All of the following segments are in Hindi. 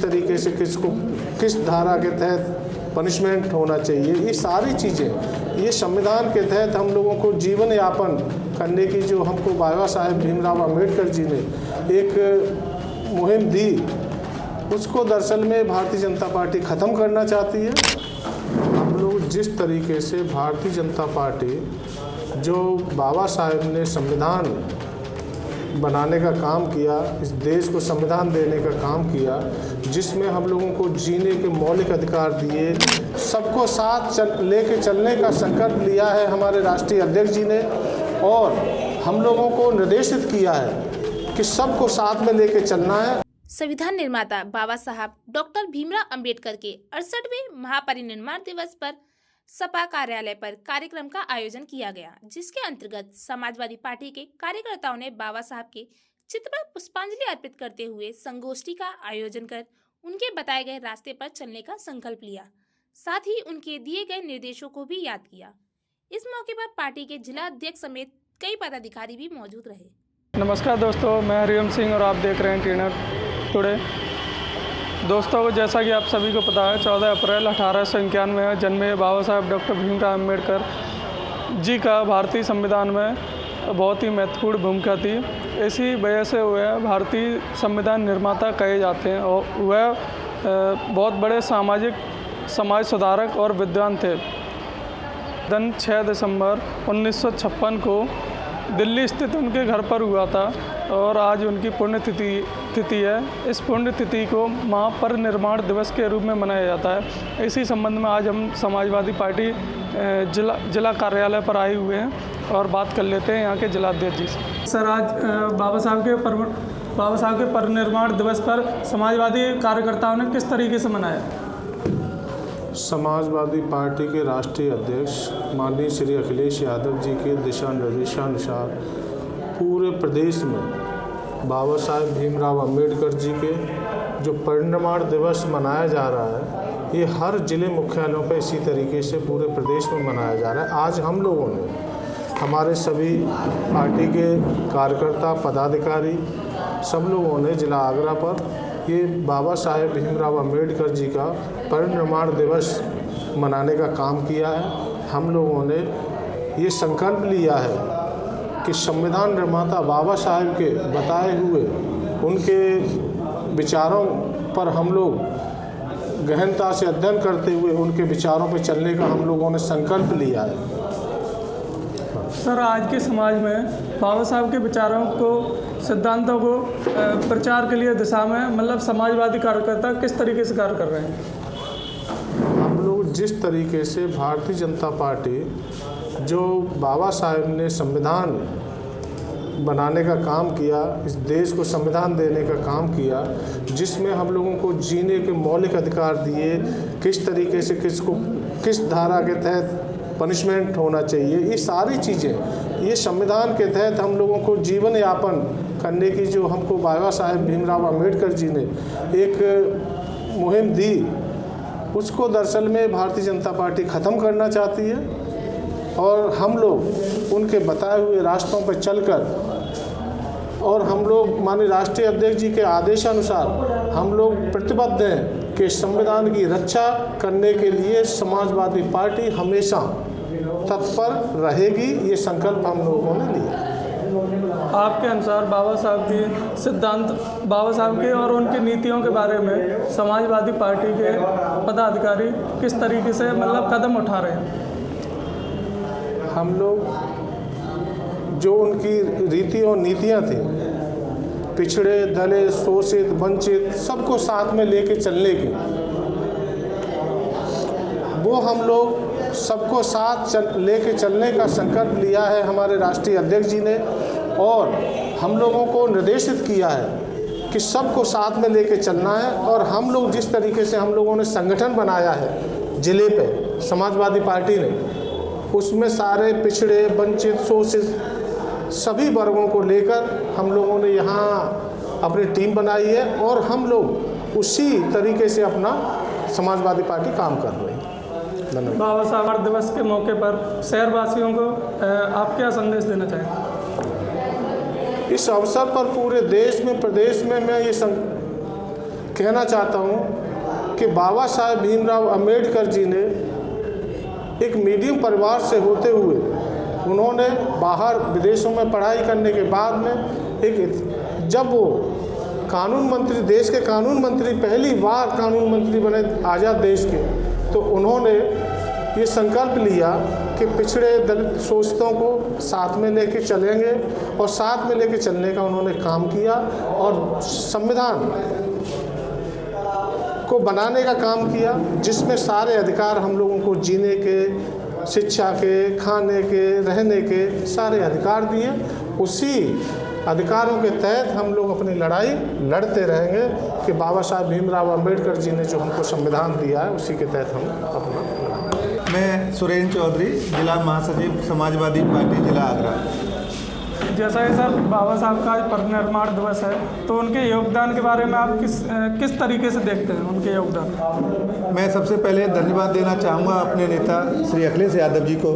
तरीके से किस धारा के तहत पनिशमेंट होना चाहिए, ये सारी चीज़ें ये संविधान के तहत हम लोगों को जीवन यापन करने की जो हमको बाबा साहेब भीमराव अंबेडकर जी ने एक मुहिम दी, उसको दरअसल में भारतीय जनता पार्टी ख़त्म करना चाहती है। हम लोग जिस तरीके से भारतीय जनता पार्टी जो बाबा साहेब ने संविधान बनाने का काम किया, इस देश को संविधान देने का काम किया, जिसमें हम लोगों को जीने के मौलिक अधिकार दिए, सबको साथ लेके चलने का संकल्प लिया है हमारे राष्ट्रीय अध्यक्ष जी ने, और हम लोगों को निर्देशित किया है कि सबको साथ में लेके चलना है। संविधान निर्माता बाबा साहब डॉक्टर भीमराव अंबेडकर के 68वें महापरिनिर्वाण दिवस पर सपा कार्यालय पर कार्यक्रम का आयोजन किया गया, जिसके अंतर्गत समाजवादी पार्टी के कार्यकर्ताओं ने बाबा साहब के चित्र पर पुष्पांजलि अर्पित करते हुए संगोष्ठी का आयोजन कर उनके बताए गए रास्ते पर चलने का संकल्प लिया, साथ ही उनके दिए गए निर्देशों को भी याद किया। इस मौके पर पार्टी के जिला अध्यक्ष समेत कई पदाधिकारी भी मौजूद रहे। नमस्कार दोस्तों, मैं हरिओम सिंह और आप देख रहे हैं टी टुडे। दोस्तों, जैसा कि आप सभी को पता है, 14 अप्रैल 1891 में जन्मे बाबा साहब डॉक्टर भीमराव अम्बेडकर जी का भारतीय संविधान में बहुत ही महत्वपूर्ण भूमिका थी। इसी वजह से वह भारतीय संविधान निर्माता कहे जाते हैं और वह बहुत बड़े समाज सुधारक और विद्वान थे। दिन 6 दिसंबर 1956 को दिल्ली स्थित उनके घर पर हुआ था और आज उनकी पुण्यतिथि है। इस पुण्यतिथि को महापरिनिर्वाण दिवस के रूप में मनाया जाता है। इसी संबंध में आज हम समाजवादी पार्टी जिला कार्यालय पर आए हुए हैं और बात कर लेते हैं यहाँ के जिलाध्यक्ष जी से। सर, आज बाबा साहब के परिनिर्वाण दिवस पर समाजवादी कार्यकर्ताओं ने किस तरीके से मनाया? समाजवादी पार्टी के राष्ट्रीय अध्यक्ष माननीय श्री अखिलेश यादव जी के दिशा निर्देशानुसार पूरे प्रदेश में बाबा साहेब भीमराव अंबेडकर जी के जो परिनिर्वाण दिवस मनाया जा रहा है, ये हर जिले मुख्यालयों पर इसी तरीके से पूरे प्रदेश में मनाया जा रहा है। आज हम लोगों ने, हमारे सभी पार्टी के कार्यकर्ता पदाधिकारी, सब लोगों ने जिला आगरा पर ये बाबा साहेब भीमराव अंबेडकर जी का परिनिर्वाण दिवस मनाने का काम किया है। हम लोगों ने ये संकल्प लिया है कि संविधान निर्माता बाबा साहेब के बताए हुए उनके विचारों पर हम लोग गहनता से अध्ययन करते हुए उनके विचारों पर चलने का हम लोगों ने संकल्प लिया है। सर, आज के समाज में बाबा साहब के विचारों को, सिद्धांतों को प्रचार के लिए दिशा में मतलब समाजवादी कार्यकर्ता किस तरीके से कार्य कर रहे हैं? हम लोग जिस तरीके से भारतीय जनता पार्टी जो बाबा साहेब ने संविधान बनाने का काम किया, इस देश को संविधान देने का काम किया, जिसमें हम लोगों को जीने के मौलिक अधिकार दिए, किस तरीके से किस धारा के तहत पनिशमेंट होना चाहिए, ये सारी चीज़ें ये संविधान के तहत हम लोगों को जीवन यापन करने की जो हमको बाबा साहेब भीमराव अंबेडकर जी ने एक मुहिम दी, उसको दरअसल में भारतीय जनता पार्टी ख़त्म करना चाहती है। और हम लोग उनके बताए हुए रास्तों पर चलकर, और हम लोग माननीय राष्ट्रीय अध्यक्ष जी के आदेशानुसार हम लोग प्रतिबद्ध हैं कि संविधान की रक्षा करने के लिए समाजवादी पार्टी हमेशा तत्पर रहेगी। ये संकल्प हम लोगों ने लिया। आपके अनुसार बाबा साहब की सिद्धांत, बाबा साहब के और उनकी नीतियों के बारे में समाजवादी पार्टी के पदाधिकारी किस तरीके से मतलब कदम उठा रहे हैं? हम लोग जो उनकी रीति और नीतियाँ थी, पिछड़े, दलित, शोषित, वंचित सबको साथ में लेके चलने की, वो हम लोग सबको साथ लेके चलने का संकल्प लिया है हमारे राष्ट्रीय अध्यक्ष जी ने, और हम लोगों को निर्देशित किया है कि सबको साथ में लेके चलना है। और हम लोग जिस तरीके से हम लोगों ने संगठन बनाया है ज़िले पे समाजवादी पार्टी ने, उसमें सारे पिछड़े, वंचित, शोषित सभी वर्गों को लेकर हम लोगों ने यहाँ अपनी टीम बनाई है, और हम लोग उसी तरीके से अपना समाजवादी पार्टी काम कर रही है। धन्यवाद। बाबा साहब दिवस के मौके पर शहरवासियों को आप क्या संदेश देना चाहेंगे? इस अवसर पर पूरे देश में, प्रदेश में मैं ये कहना चाहता हूँ कि बाबा साहेब भीमराव अंबेडकर जी ने एक मीडियम परिवार से होते हुए उन्होंने बाहर विदेशों में पढ़ाई करने के बाद में जब वो कानून मंत्री, देश के कानून मंत्री, पहली बार कानून मंत्री बने आज़ाद देश के, तो उन्होंने ये संकल्प लिया कि पिछड़े दलित शोषितों को साथ में लेके चलेंगे और साथ में लेके चलने का उन्होंने काम किया और संविधान को बनाने का काम किया जिसमें सारे अधिकार हम लोगों को जीने के, शिक्षा के, खाने के, रहने के सारे अधिकार दिए। उसी अधिकारों के तहत हम लोग अपनी लड़ाई लड़ते रहेंगे कि बाबा साहेब भीमराव अंबेडकर जी ने जो हमको संविधान दिया है उसी के तहत हम अपना। मैं सुरेंद्र चौधरी, जिला महासचिव समाजवादी पार्टी जिला आगरा। जैसा कि सर बाबा साहब का आज परिनिर्वाण दिवस है, तो उनके योगदान के बारे में आप किस तरीके से देखते हैं उनके योगदान? मैं सबसे पहले धन्यवाद देना चाहूँगा अपने नेता श्री अखिलेश यादव जी को,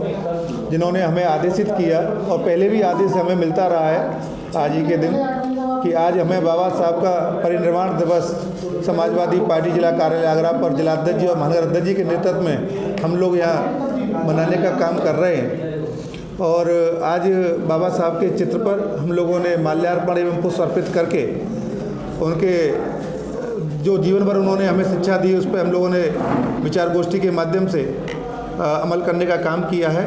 जिन्होंने हमें आदेशित किया और पहले भी आदेश हमें मिलता रहा है आज ही के दिन कि आज हमें बाबा साहब का परिनिर्वाण दिवस समाजवादी पार्टी जिला कार्यालय आगरा पर जिलाध्यक्ष जी और महानगर अध्यक्ष जी के नेतृत्व में हम लोग यहाँ मनाने का काम कर रहे हैं। और आज बाबा साहब के चित्र पर हम लोगों ने माल्यार्पण एवं पुष्प अर्पित करके उनके जो जीवन भर उन्होंने हमें शिक्षा दी उस पर हम लोगों ने विचार गोष्ठी के माध्यम से अमल करने का काम किया है।